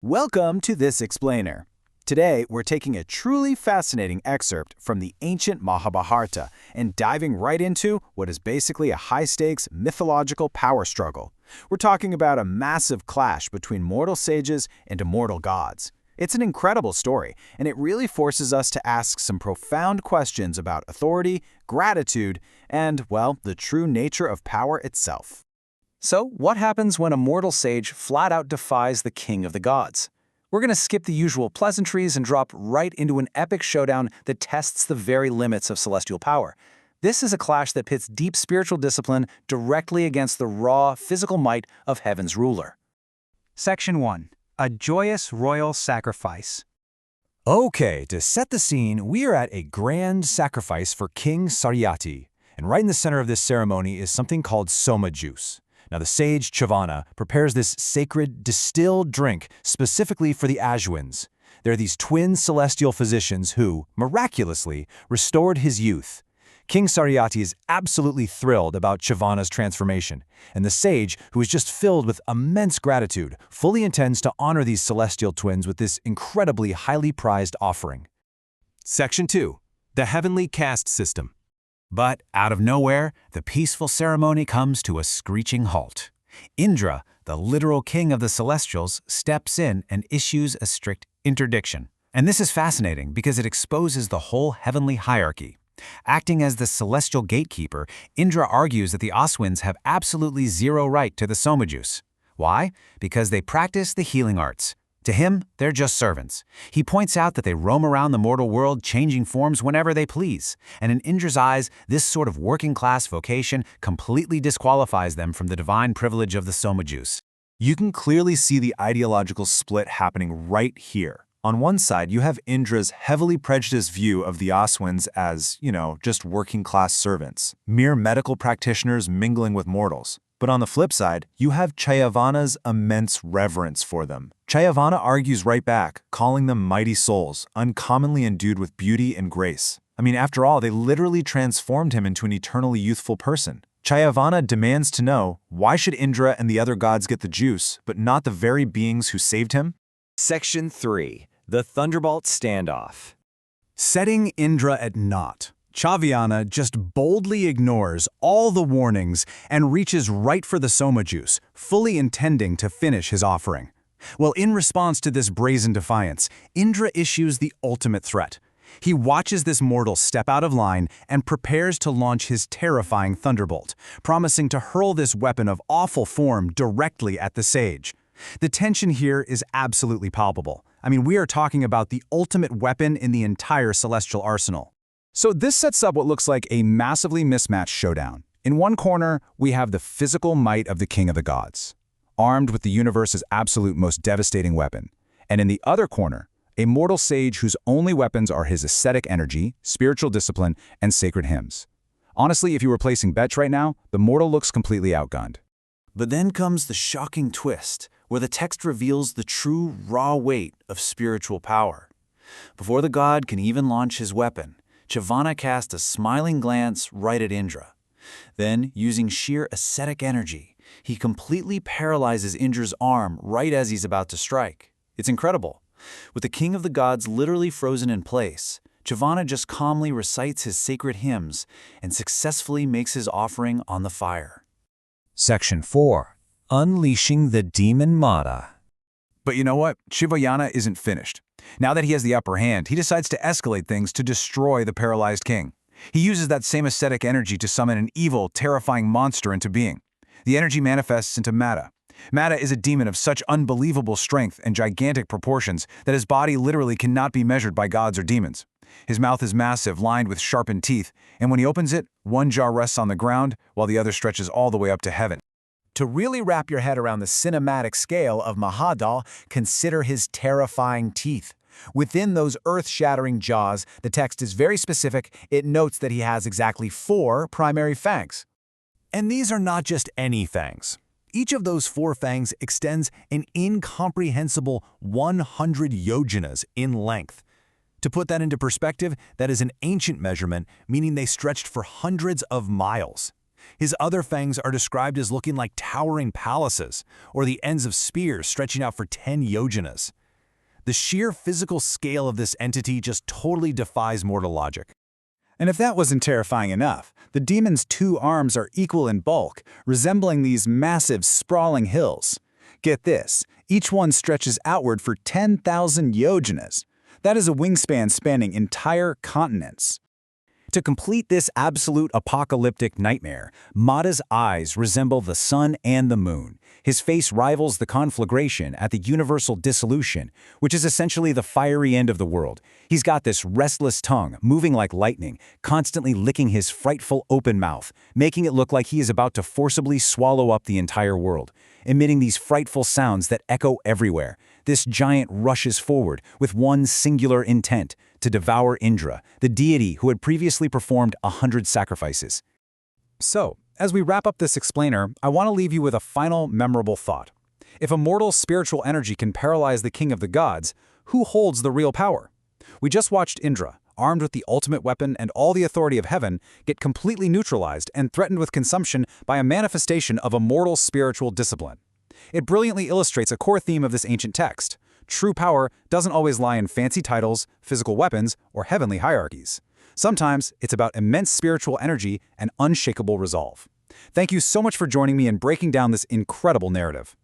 Welcome to This Explainer. Today, we're taking a truly fascinating excerpt from the ancient Mahabharata and diving right into what is basically a high-stakes mythological power struggle. We're talking about a massive clash between mortal sages and immortal gods. It's an incredible story, and it really forces us to ask some profound questions about authority, gratitude, and, well, the true nature of power itself. So, what happens when a mortal sage flat out defies the king of the gods? We're going to skip the usual pleasantries and drop right into an epic showdown that tests the very limits of celestial power. This is a clash that pits deep spiritual discipline directly against the raw, physical might of heaven's ruler. Section 1. A joyous royal sacrifice. Okay, to set the scene, we are at a grand sacrifice for King Saryati, and right in the center of this ceremony is something called Soma juice. Now, the sage Chyavana prepares this sacred, distilled drink specifically for the Aswins. They're these twin celestial physicians who, miraculously, restored his youth. King Saryati is absolutely thrilled about Chyavana's transformation, and the sage, who is just filled with immense gratitude, fully intends to honor these celestial twins with this incredibly highly prized offering. Section 2. The Heavenly Caste System. But out of nowhere, the peaceful ceremony comes to a screeching halt. Indra, the literal king of the celestials, steps in and issues a strict interdiction. And this is fascinating because it exposes the whole heavenly hierarchy. Acting as the celestial gatekeeper, Indra argues that the Aswins have absolutely zero right to the Soma juice. Why? Because they practice the healing arts. To him, they're just servants. He points out that they roam around the mortal world changing forms whenever they please, and in Indra's eyes, this sort of working-class vocation completely disqualifies them from the divine privilege of the Soma juice. You can clearly see the ideological split happening right here. On one side, you have Indra's heavily prejudiced view of the Aswins as, just working-class servants, mere medical practitioners mingling with mortals. But on the flip side, you have Chyavana's immense reverence for them. Chyavana argues right back, calling them mighty souls, uncommonly endued with beauty and grace. After all, they literally transformed him into an eternally youthful person. Chyavana demands to know, why should Indra and the other gods get the juice, but not the very beings who saved him? Section 3. The Thunderbolt Standoff. Setting Indra at naught, Chyavana just boldly ignores all the warnings and reaches right for the Soma juice, fully intending to finish his offering. Well, in response to this brazen defiance, Indra issues the ultimate threat. He watches this mortal step out of line and prepares to launch his terrifying thunderbolt, promising to hurl this weapon of awful form directly at the sage. The tension here is absolutely palpable. We are talking about the ultimate weapon in the entire celestial arsenal. So this sets up what looks like a massively mismatched showdown. In one corner, we have the physical might of the king of the gods, armed with the universe's absolute most devastating weapon. And in the other corner, a mortal sage whose only weapons are his ascetic energy, spiritual discipline, and sacred hymns. Honestly, if you were placing bets right now, the mortal looks completely outgunned. But then comes the shocking twist, where the text reveals the true raw weight of spiritual power. Before the god can even launch his weapon, Chyavana casts a smiling glance right at Indra. Then, using sheer ascetic energy, he completely paralyzes Indra's arm right as he's about to strike. It's incredible. With the king of the gods literally frozen in place, Chyavana just calmly recites his sacred hymns and successfully makes his offering on the fire. Section 4. Unleashing the demon Mada. But you know what? Chyavana isn't finished. Now that he has the upper hand, he decides to escalate things to destroy the paralyzed king. He uses that same ascetic energy to summon an evil, terrifying monster into being. The energy manifests into Mada. Mada is a demon of such unbelievable strength and gigantic proportions that his body literally cannot be measured by gods or demons. His mouth is massive, lined with sharpened teeth, and when he opens it, one jaw rests on the ground while the other stretches all the way up to heaven. To really wrap your head around the cinematic scale of Mahadal, consider his terrifying teeth. Within those earth-shattering jaws, the text is very specific. It notes that he has exactly 4 primary fangs. And these are not just any fangs. Each of those 4 fangs extends an incomprehensible 100 yojanas in length. To put that into perspective, that is an ancient measurement, meaning they stretched for hundreds of miles. His other fangs are described as looking like towering palaces, or the ends of spears stretching out for 10 yojanas. The sheer physical scale of this entity just totally defies mortal logic. And if that wasn't terrifying enough, the demon's 2 arms are equal in bulk, resembling these massive, sprawling hills. Get this, each one stretches outward for 10,000 yojanas. That is a wingspan spanning entire continents. To complete this absolute apocalyptic nightmare, Mada's eyes resemble the sun and the moon. His face rivals the conflagration at the universal dissolution, which is essentially the fiery end of the world. He's got this restless tongue, moving like lightning, constantly licking his frightful open mouth, making it look like he is about to forcibly swallow up the entire world. Emitting these frightful sounds that echo everywhere, this giant rushes forward with one singular intent: to devour Indra, the deity who had previously performed 100 sacrifices. So, as we wrap up this explainer, I want to leave you with a final memorable thought. If a mortal spiritual energy can paralyze the king of the gods, who holds the real power? We just watched Indra, armed with the ultimate weapon and all the authority of heaven, get completely neutralized and threatened with consumption by a manifestation of a mortal spiritual discipline. It brilliantly illustrates a core theme of this ancient text. True power doesn't always lie in fancy titles, physical weapons, or heavenly hierarchies. Sometimes it's about immense spiritual energy and unshakable resolve. Thank you so much for joining me in breaking down this incredible narrative.